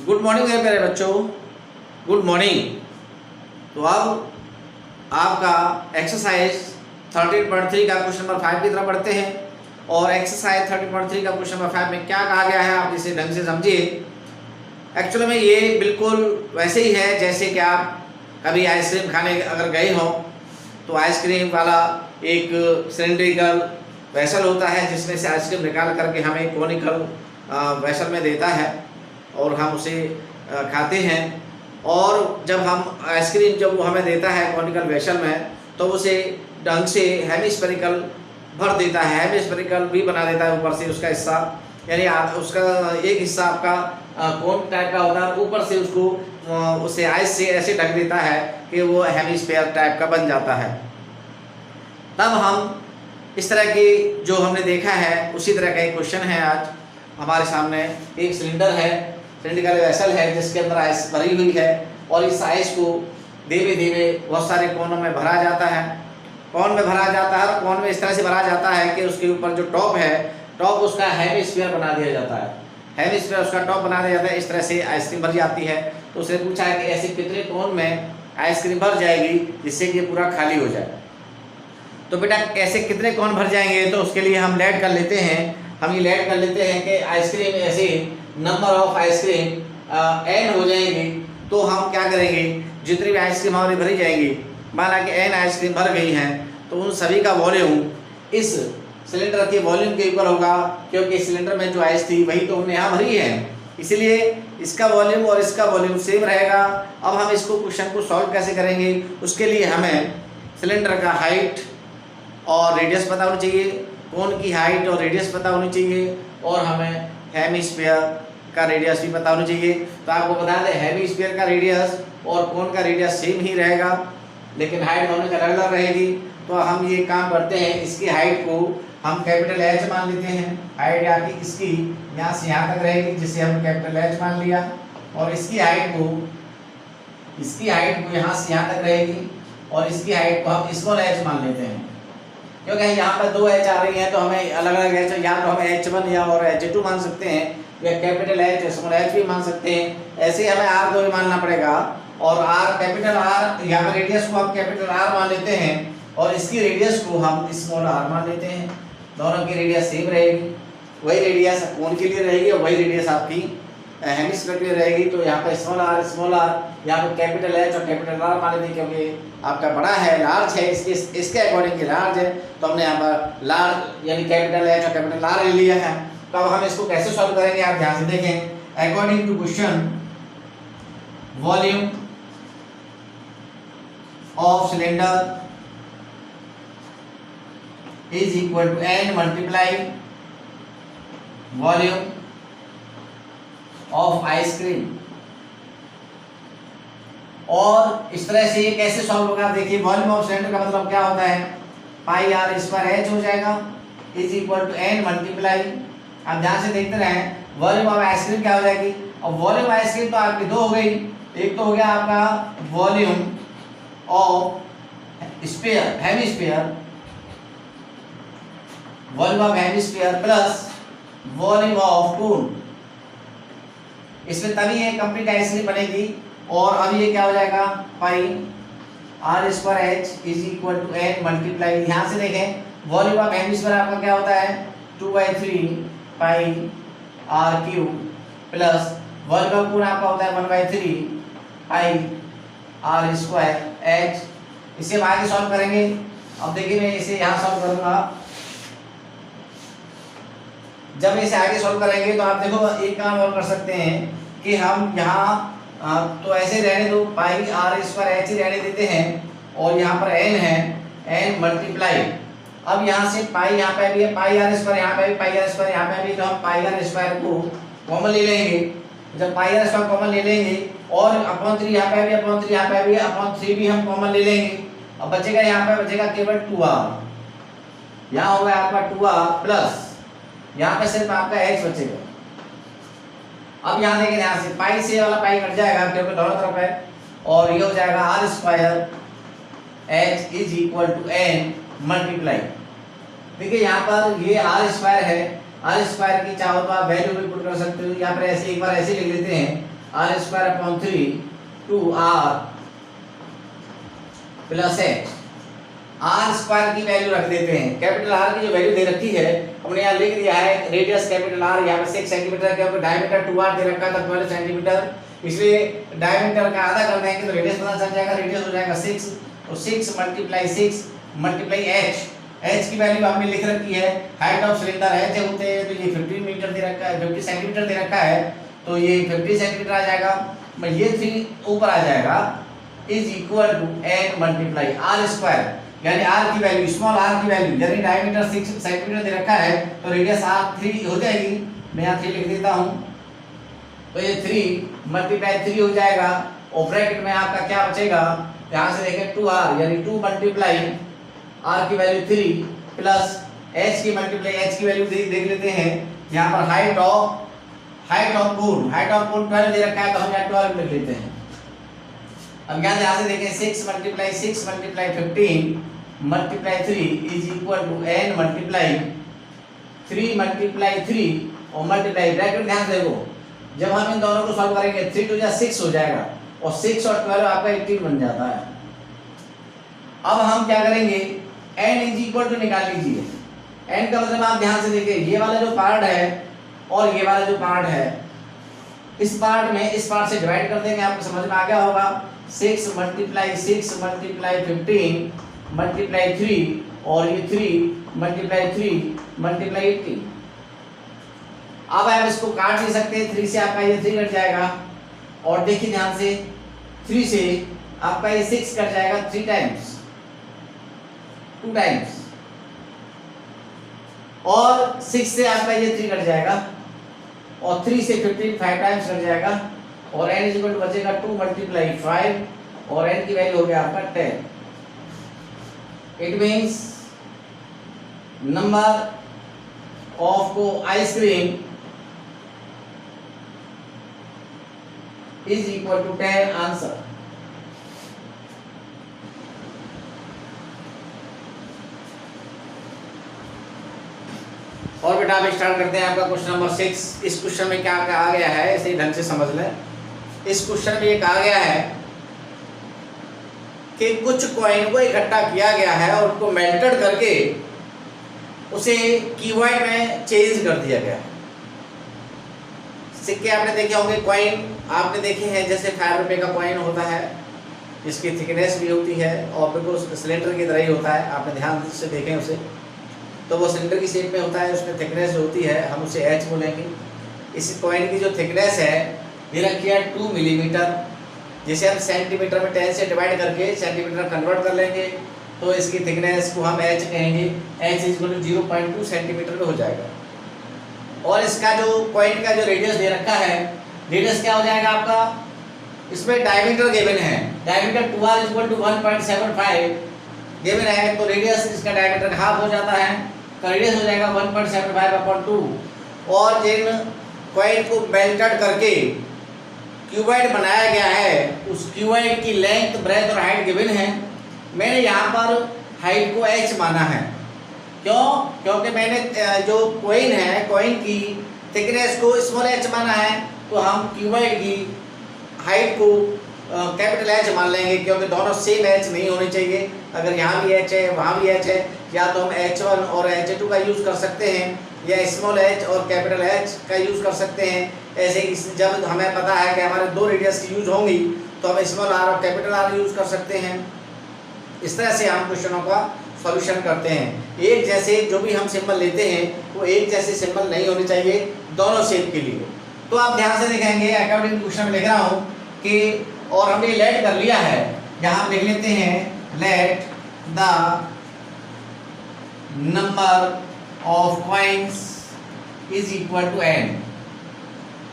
Good morning है मेरे बच्चों। Good morning. तो अब आपका एक्सरसाइज 13.3 का क्वेश्चन नंबर 5 की तरफ बढ़ते हैं। और एक्सरसाइज 13.3 का क्वेश्चन नंबर 5 में क्या कहा गया है आप इसे ढंग से समझिए। एक्चुअली में ये बिल्कुल वैसे ही है जैसे कि आप कभी आइसक्रीम खाने अगर गए हो तो आइसक्रीम वाला एक सिलेंड्रिकल वेसल होता है जिसमें से आइसक्रीम निकाल करके हमें कोनिकल वेसल में देता है और हम उसे खाते हैं। और जब हम आइसक्रीम जब वो हमें देता है कॉनिकल वेसल में तो उसे ढंग से हेमिस्फेरिकल भर देता है, हेमिस्फेरिकल भी बना देता है ऊपर से उसका हिस्सा, यानी उसका एक हिस्सा आपका कोन टाइप का होता है, ऊपर से उसको उसे आइस से ऐसे ढक देता है कि वो हेमिस्फेयर टाइप का बन जाता है। तब हम इस तरह की जो हमने देखा है उसी तरह का एक क्वेश्चन है आज हमारे सामने। एक सिलेंडर है, सिलेंड्रिकल वेसल है जिसके अंदर आइस भरी हुई है और इस आइस को धीरे धीरे बहुत सारे कोनों में भरा जाता है। कौन में भरा जाता है और कौन में इस तरह से भरा जाता है कि उसके ऊपर जो टॉप है, टॉप उसका हेमिस्फीयर बना दिया जाता है, हेमिस्फीयर उसका टॉप बना दिया जाता है। इस तरह से आइसक्रीम भर जाती है। तो उसने पूछा है कि ऐसे कितने कोन में आइसक्रीम भर जाएगी जिससे कि ये पूरा खाली हो जाए। तो बेटा कैसे कितने कोन भर जाएंगे, तो उसके लिए हम लेट कर लेते हैं। हम ये लेट कर लेते हैं कि आइसक्रीम ऐसे नंबर ऑफ आइसक्रीम n हो जाएंगी। तो हम क्या करेंगे, जितनी भी आइसक्रीम हमारी भरी जाएंगी, माना कि n आइसक्रीम भर गई हैं, तो उन सभी का वॉल्यूम इस सिलेंडर के वॉल्यूम के ऊपर होगा, क्योंकि सिलेंडर में जो आइस थी वही तो हमने यहाँ भरी है, इसलिए इसका वॉल्यूम और इसका वॉल्यूम सेम रहेगा। अब हम इसको क्वेश्चन को सॉल्व कैसे करेंगे, उसके लिए हमें सिलेंडर का हाइट और रेडियस पता होनी चाहिए, कोन की हाइट और रेडियस पता होनी चाहिए, और हमें हेमिस्फीयर का रेडियस भी पता होना चाहिए। तो आपको बता दें हेमिस्फीयर का रेडियस और कोन का रेडियस सेम ही रहेगा, लेकिन हाइट दोनों की अलग अलग रहेगी। तो हम ये काम करते हैं, इसकी हाइट को हम कैपिटल H मान लेते हैं। हाइट आके इसकी यहाँ से यहाँ तक रहेगी जिसे हमने कैपिटल H मान लिया, और इसकी हाइट को यहाँ से यहाँ तक रहेगी, और इसकी हाइट को हम स्मॉल h मान लेते हैं, क्योंकि यहाँ पर दो h आ रही हैं तो हमें अलग अलग h, या तो हमें H1 या और H2 मान सकते हैं, या कैपिटल H स्मॉल h भी मान सकते हैं। ऐसे हमें R2 भी मानना पड़ेगा, और R कैपिटल R यहाँ पर रेडियस को हम कैपिटल R मान लेते हैं, और इसकी रेडियस को हम स्मॉल r मान लेते हैं। दोनों की रेडियस सेम रहेगी, वही रेडियस कोन के लिए रहेगी और वही रेडियस आपकी हेमिस्फीयर के लिए रहेगी। तो यहाँ पर स्मॉल r, यहाँ पर कैपिटल H और कैपिटल R मान लेते हैं, क्योंकि आपका बड़ा है, लार्ज है, इसके अकॉर्डिंग लार्ज है, तो हमने यहाँ पर लार्ज यानी कैपिटल H और कैपिटल R ले लिया है। तो अब हम इसको कैसे सॉल्व करेंगे, आप ध्यान से देखें। According to question, volume of cylinder is equal to n multiply volume of ice cream। और इस तरह से ये कैसे सॉल्व होगा, देखिए वॉल्यूम ऑफ सिलेंडर का मतलब क्या होता है, पाई आर स्क्वायर h हो जाएगा is equal to n multiply, आप ध्यान से देखते रहें, वॉल्यूम ऑफ आइसक्रीम क्या हो जाएगी। अब वॉल्यूम आइसक्रीम तो आपकी दो हो गई, एक तो हो गया आपका volume of sphere hemisphere, volume of hemisphere plus volume of कोन, इसमें तभी ये कंप्लीट आइसक्रीम बनेगी। और अब ये क्या हो जाएगा, pi R square h is equal to n multiply, यहाँ से देखें वॉल्यूम ऑफ हेमिस्फीयर आपका क्या होता है 2/3 pi R cube, plus volume of cone आपका होता है 1/3 पाई आर स्क्वायर h। इसे हम आगे सॉल्व करेंगे। अब देखिए मैं इसे यहाँ सॉल्व करूँगा, जब इसे आगे सॉल्व करेंगे तो आप देखो एक काम और कर सकते हैं कि हम यहाँ तो ऐसे रहने दो, पाई आर स्क्वायर h ही रहने देते हैं, और यहाँ पर n है, n मल्टीप्लाई, अब यहाँ से पाई यहाँ पे भी है, पाई आर स्क्वायर यहाँ पे भी, पाई आर स्क्वायर यहाँ पे भी, तो हम पाई आर स्क्वायर को कॉमन ले लेंगे। जब पाई आर स्क्वायर कॉमन ले लेंगे, और अपॉन 3 यहाँ पे भी, अपॉन 3 यहाँ पे भी, अपॉन 3 भी हम कॉमन ले लेंगे। अब बचेगा यहाँ पे बचेगा केवल 2r, यहाँ होगा आपका 2r प्लस यहाँ पे सिर्फ आपका h बचेगा। अब यहाँ देखें ध्यान से, पाई से वाला पाई कट जाएगा क्योंकि दोनों तरफ है, और ये हो जाएगा R square h is equal to n multiply. देखिए यहाँ पर ये आर स्क्वायर है, आर स्क्वायर की चाहो तो आप वैल्यू भी पुट कर सकते हो, यहाँ पर ऐसे एक बार ऐसे लिख लेते हैं R square upon 3 two R plus H. R square की वैल्यू रख देते हैं, कैपिटल आर की जो वैल्यू दे रखी है हमने यहाँ लिख दिया है, रेडियस कैपिटल आर यहाँ पे 6 सेंटीमीटर, क्योंकि डायमीटर 2r दे रखा था 12 सेंटीमीटर, इसलिए डायमीटर का आधा कर देंगे तो रेडियस पता चल जाएगा, रेडियस हो जाएगा 6, तो 6 मल्टीप्लाई 6 मल्टीप्लाई एच। एच की वैल्यू हमने लिख रखी है, हाइट ऑफ सिलेंडर एच होते हैं, तो ये 15 मीटर दे रखा है, 50 सेंटीमीटर दे रखा है, तो ये 50 सेंटीमीटर आ जाएगा, ये 3 ऊपर आ जाएगा, is equal to n multiply R square, यानी r की वैल्यू, स्मॉल r की वैल्यू, यानी डायमीटर 6 सेंटीमीटर दे रखा है, तो रेडियस r 3 हो जाएगी, मैं यहाँ 3 लिख देता हूँ, तो ये 3 मल्टीप्लाई 3 हो जाएगा, और ब्रैकेट में आपका क्या बचेगा, यहाँ से देखें 2r, यानी 2 मल्टीप्लाई r की वैल्यू 3 प्लस h की मल्टीप्लाई h की वैल्यू देख लेते हैं, यहाँ पर हाइट ऑफ कोन 12 दे रखा है, तो हम यहाँ 12 लिख लेते हैं। अब यहाँ से देखें 6 multiply 15 multiply 3 is equal to n multiply 3 multiply 3 और मल्टीप्लाई, ब्रैकेट ध्यान से देखो, जब हम इन दोनों को सॉल्व करेंगे 3 टू 6 हो जाएगा, और 6 और 12 आपका 18 बन जाता है। अब हम क्या करेंगे, n इज इक्वल टू निकाल लीजिए, n का मतलब आप ध्यान से देखिए, ये वाला जो पार्ट है और ये वाला जो पार्ट है, इस पार्ट में इस पार्ट से डिवाइड कर देंगे, आपको समझ में आ गया होगा, 6 मल्टीप्लाई 15 मल्टीप्लाई 3 और ये 3 मल्टीप्लाई 18। अब आप इसको काट नहीं सकते, 3 से आपका ये 3 कट जाएगा, और देखिए ध्यान से 3 से आपका ये 6 कट जाएगा 3 टाइम्स, 2 टाइम्स, और 6 से आपका ये 3 कट जाएगा, और 3 से 15 5 टाइम्स कट जाएगा, और n इक्वल टू बचेगा 2 मल्टीप्लाई 5 और n की वैल्यू हो गया आपका 10। इट मीन्स नंबर ऑफ को ice cream is equal to 10 answer. और बेटा अब स्टार्ट करते हैं आपका क्वेश्चन नंबर 6। इस क्वेश्चन में क्या कहा गया है, इसे ढंग से समझ लें। इस क्वेश्चन में ये कहा गया है कि कुछ कॉइन को इकट्ठा किया गया है और उनको मेल्टेड करके उसे क्यूबॉइड में चेंज कर दिया गया। सिक्के आपने देखे होंगे, कॉइन आपने देखे हैं, जैसे 5 रुपये का कॉइन होता है, जिसकी थिकनेस भी होती है और बिल्कुल सिलेंडर की तरह ही होता है, आपने ध्यान से देखें उसे, तो वो सिलेंडर की शेप में होता है, उसमें थिकनेस जो होती है हम उसे h बोलेंगे। इस कॉइन की जो थिकनेस है ये रखी है 2 मिलीमीटर, जिसे हम सेंटीमीटर में 10 से डिवाइड करके सेंटीमीटर कन्वर्ट कर लेंगे, तो इसकी थिकनेस को हम h कहेंगे, h इक्वल टू 0.2 सेंटीमीटर में हो जाएगा। और इसका जो कॉइन का जो रेडियस दे रखा है, रेडियस क्या हो जाएगा आपका, इसमें डायमीटर गिवन है, diameter 2r equal to 1.75 given है, तो रेडियस इसका डायमीटर हाफ हो जाता है, तो रेडियस हो जाएगा 1.75/2। और जिन कॉइन को मेल्टेड करके क्यूबॉइड बनाया गया है, उस क्यूबॉइड की लेंथ, ब्रेथ और हाइट गिवन है। मैंने यहाँ पर हाइट को h माना है, क्यों, क्योंकि मैंने जो कॉइन है, कॉइन की थिकनेस को स्मॉल h माना है, तो हम क्यूबॉइड की हाइट को कैपिटल H मान लेंगे, क्योंकि दोनों सेम H नहीं होनी चाहिए। अगर यहाँ भी H है वहाँ भी H है, या तो हम H1 और H2 का यूज़ कर सकते हैं, या स्मॉल h और कैपिटल H का यूज़ कर सकते हैं। ऐसे ही जब हमें पता है कि हमारे 2 रेडियस की यूज़ होंगी, तो हम स्मॉल r और कैपिटल R यूज़ कर सकते हैं। इस तरह से हम क्वेश्चनों का सॉल्यूशन करते हैं। एक जैसे जो भी हम सिंबल लेते हैं वो एक जैसे सिंबल नहीं होने चाहिए दोनों शेप के लिए। तो आप ध्यान से देखेंगे, अकॉर्डिंग क्वेश्चन में लिख रहा हूँ कि, और हमने लेट कर लिया है, यहाँ लिख लेते हैं let the number of coins is equal to n।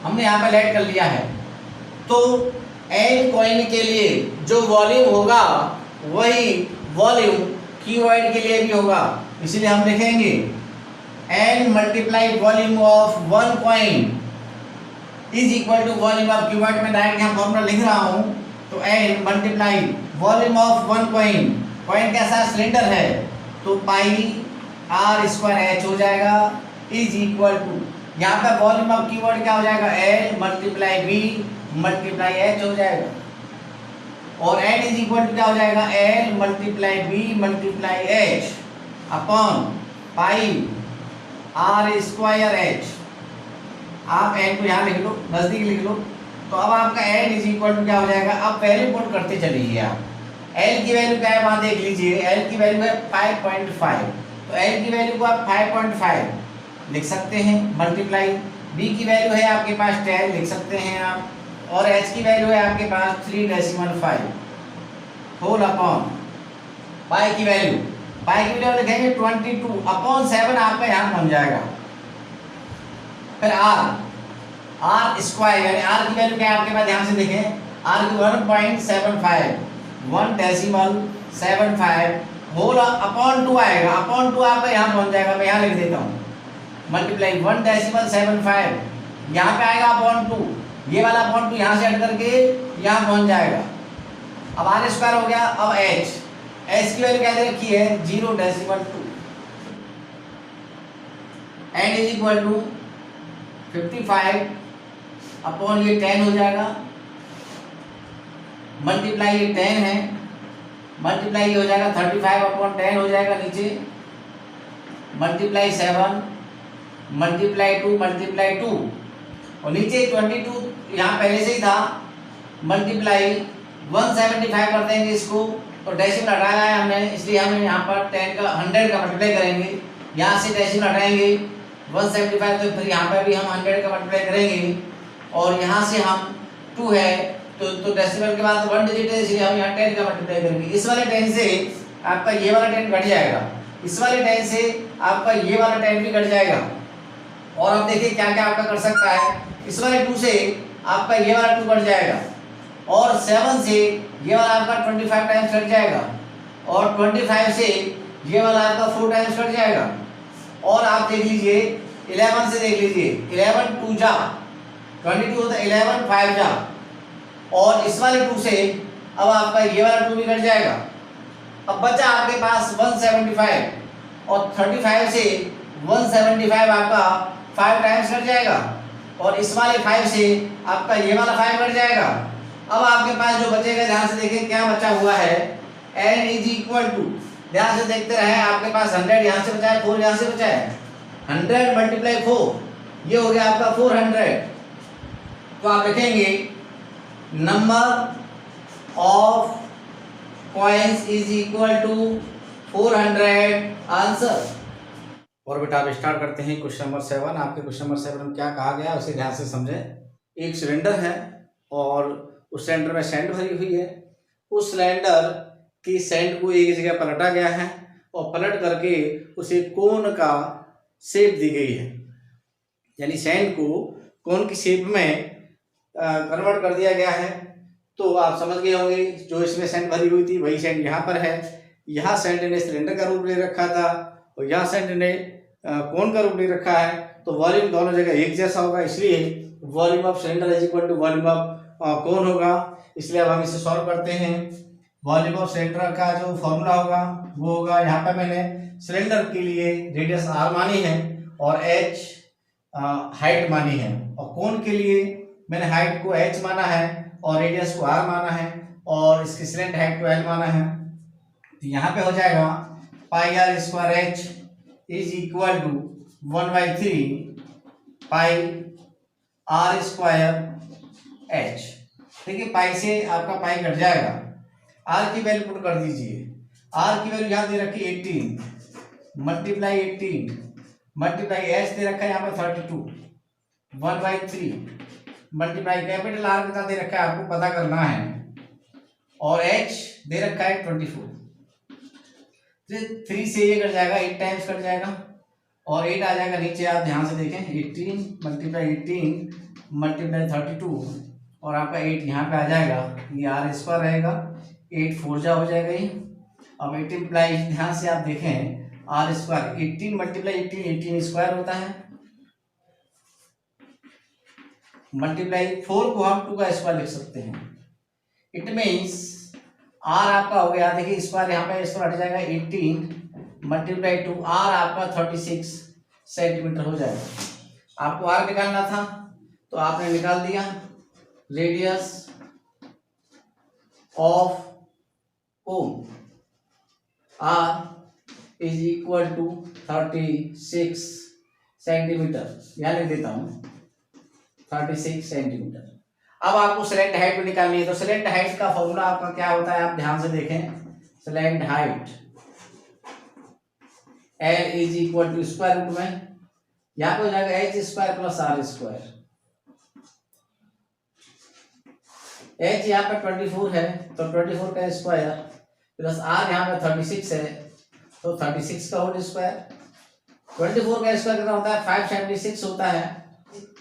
हमने यहाँ पे लेट कर लिया है, तो n कॉइन के लिए जो वॉल्यूम होगा वही वॉल्यूम क्यूबॉइड के लिए भी होगा, इसलिए हम लिखेंगे n multiply volume of 1 coin is equal to volume of cuboid. में डायरेक्ट यहाँ फॉर्मूला लिख रहा हूँ, तो n multiply volume of 1 coin, coin कैसा सिलेंडर है, तो पाई r स्क्वायर h हो जाएगा, इज इक्वल टू, यहाँ पे वॉल्यूम ऑफ कीवर्ड क्या हो जाएगा, L multiply B multiply H हो जाएगा, और N इज इक्वल टू क्या हो जाएगा, L multiply B multiply H upon pi R square H। आप N को यहाँ लिख लो, नजदीक लिख लो, तो अब आपका N इज इक्वल टू क्या हो जाएगा, अब वैल्यू पुट करते चलिए आप। L की वैल्यू क्या है वहां देख लीजिए, L की वैल्यू है 5.5, तो L की वैल्यू को आप 5.5 लिख सकते हैं मल्टीप्लाई, B की वैल्यू है आपके पास 10 लिख सकते हैं आप, और H की वैल्यू है आपके पास 3.5 होल अपॉन पाई की वैल्यू लिखेंगे 22 अपॉन 7 आपका यहाँ बन जाएगा। फिर R स्क्वायर यानी R की वैल्यू क्या है आपके पास, ध्यान से देखें, R की 1.75 होल अपॉन 2 आएगा, अपॉन 2 आपका यहाँ पहुंच जाएगा, मैं यहाँ लिख देता हूँ मल्टीप्लाई 1.75 यहाँ पे आएगा अपॉन 2, ये वाला अपॉन 2 यहाँ से हट करके यहाँ पहुंच जाएगा। अब R स्क्वायर हो गया, अब H की वैल्यू क्या दे रखी है 0.2, N is equal to 55 upon ये 10 हो जाएगा, मल्टीप्लाई ये 10 है, मल्टीप्लाई ये हो जाएगा 35 अपॉन 10 हो जाएगा नीचे, मल्टीप्लाई 7 मल्टीप्लाई 2 और नीचे 22 यहाँ पहले से ही था, मल्टीप्लाई 175 कर देंगे इसको, और डेसिमल हटाया है हमने इसलिए हम यहाँ पर 10 का 100 का मल्टीप्लाई करेंगे, यहाँ से डेसिमल हटाएंगे 175, तो फिर यहाँ पर भी हम 100 का मल्टीप्लाई करेंगे, और यहाँ से हम 2 है तो डेसिमल के बाद 1 डिजिट है इसलिए हम यहाँ 10 का मल्टीप्लाई करेंगे। इस वाले 10 से आपका ये वाला 10 घट जाएगा, इस वाले 10 से आपका ये वाला 10 भी घट जाएगा, और अब देखिए क्या क्या आपका कर सकता है, इस वाले 2 से आपका ये वाला 2 घट जाएगा, और 7 से ये वाला आपका 25 टाइम्स कट जाएगा, और 25 से ये वाला आपका 4 टाइम्स कट जाएगा, और आप देख लीजिए 11 से देख लीजिए 11 2 जा 22 होता है, 11 5 जा, और इस वाले 2 से अब आपका ये वाला 2 भी कट जाएगा। अब बचा आपके पास 175, और 35 से 175 आपका 5 टाइम्स कट जाएगा, और इस वाले 5 से आपका ये वाला 5 कट जाएगा। अब आपके पास जो बचेगा, ध्यान से देखें क्या बचा हुआ है, n इज इक्वल टू, ध्यान से देखते रहे, आपके पास 100 यहाँ से बचा है, 4 यहाँ से बचा है, 100 मल्टीप्लाई 4 ये हो गया आपका 400, तो आप लिखेंगे number of coins is equal to 400 answer. और बेटा आप स्टार्ट करते हैं क्वेश्चन नंबर 7। आपके क्वेश्चन नंबर 7 में क्या कहा गया उसे ध्यान से समझें। एक सिलेंडर है और उस सिलेंडर में सैंड भरी हुई है, उस सिलेंडर की सैंड को एक जगह पलटा गया है और पलट करके उसे कोन का शेप दी गई है, यानी सैंड को कोन की शेप में कन्वर्ट कर दिया गया है। तो आप समझ गए होंगे जो इसमें सैंड भरी हुई थी वही सैंड यहाँ पर है। यहाँ सैंड ने सिलेंडर का रूप ले रखा था और यहाँ सैंड ने कोन का रूप ले रखा है, तो वॉल्यूम दोनों जगह एक जैसा होगा, इसलिए volume of cylinder is equal to volume of cone होगा। इसलिए अब हम इसे सॉल्व करते हैं। वॉल्यूम ऑफ सिलेंडर का जो फॉर्मूला होगा वो होगा, यहाँ पर मैंने सिलेंडर के लिए रेडियस r मानी है और h हाइट मानी है, और कोन के लिए मैंने हाइट को h माना है और रेडियस को r माना है और इसकी सिलेंडर हाइट को l माना है। तो यहाँ पे हो जाएगा pi r square h is equal to 1/3 pi r square h। देखिए पाई से आपका पाई कट जाएगा, r की वैल्यू पुट कर दीजिए। r की वैल्यू यहाँ दे रखी 18 मल्टीप्लाई 18 मल्टीप्लाई h दे रखा है यहाँ पे 32 1/3 मल्टीप्लाई कैपिटल R कितना दे रखा है आपको पता करना है, और h दे रखा है 24। 3 से ये कट जाएगा, 8 टाइम्स कट जाएगा और 8 आ जाएगा नीचे। आप ध्यान से देखें 18 मल्टीप्लाई 18 मल्टीप्लाई 32 और आपका 8 यहाँ पे आ जाएगा, ये r स्क्वायर रहेगा, 8 4 जा हो जाएगा ये। अब 18 प्लाई ध्यान से आप देखें r स्क्वायर 18 मल्टीप्लाई 18 स्क्वायर होता है, मल्टीप्लाई 4 को हम 2 का स्क्वायर लिख सकते हैं। इट मीन्स r आपका हो गया, देखिए स्क्वायर यहाँ पे स्क्वायर हट जाएगा, 18 मल्टीप्लाई 2 r आपका 36 सेंटीमीटर हो जाएगा। आपको आर निकालना था तो आपने निकाल दिया। Radius of cone R is equal to 36 centimetre, यहाँ लिख देता हूं 36 सेंटीमीटर। अब आपको सिलेंट हाइट भी निकालनी है, तो सिलेंट हाइट का फॉर्मूला आपका क्या होता है, आप ध्यान से देखें। Slant height L is equal to square root में यहाँ पे हो जाएगा H square plus R square. H यहाँ पे 24 है तो 24 का स्क्वायर प्लस आर यहाँ पे 36 है तो 36 का होल स्क्वायर। 24 का स्क्वायर कितना होता है 576 होता है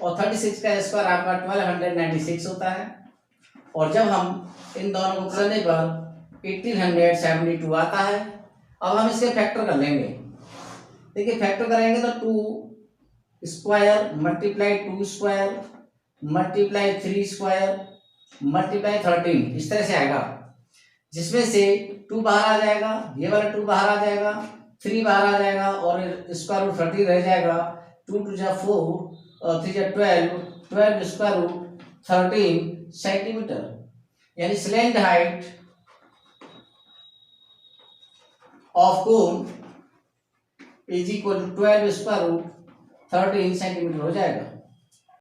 और 36 का स्क्वायर आपका 1296 होता है। और जब हम इन दोनों को करने पर 1872 आता है। अब हम इसके फैक्टर कर लेंगे। देखिए फैक्टर करेंगे तो 2 square multiply 2 square multiply 3 square multiply 13 इस तरह से आएगा, जिसमें से 2 बाहर आ जाएगा, ये वाला 2 बाहर आ जाएगा, 3 बाहर आ जाएगा और स्क्वायर रूट 30 रह जाएगा। 2 2 जा 4 और 3 जा 12 स्क्वायर रूट 13 सेंटीमीटर। यानी slant height of cone is equal to 12 square root 13 centimetre हो जाएगा।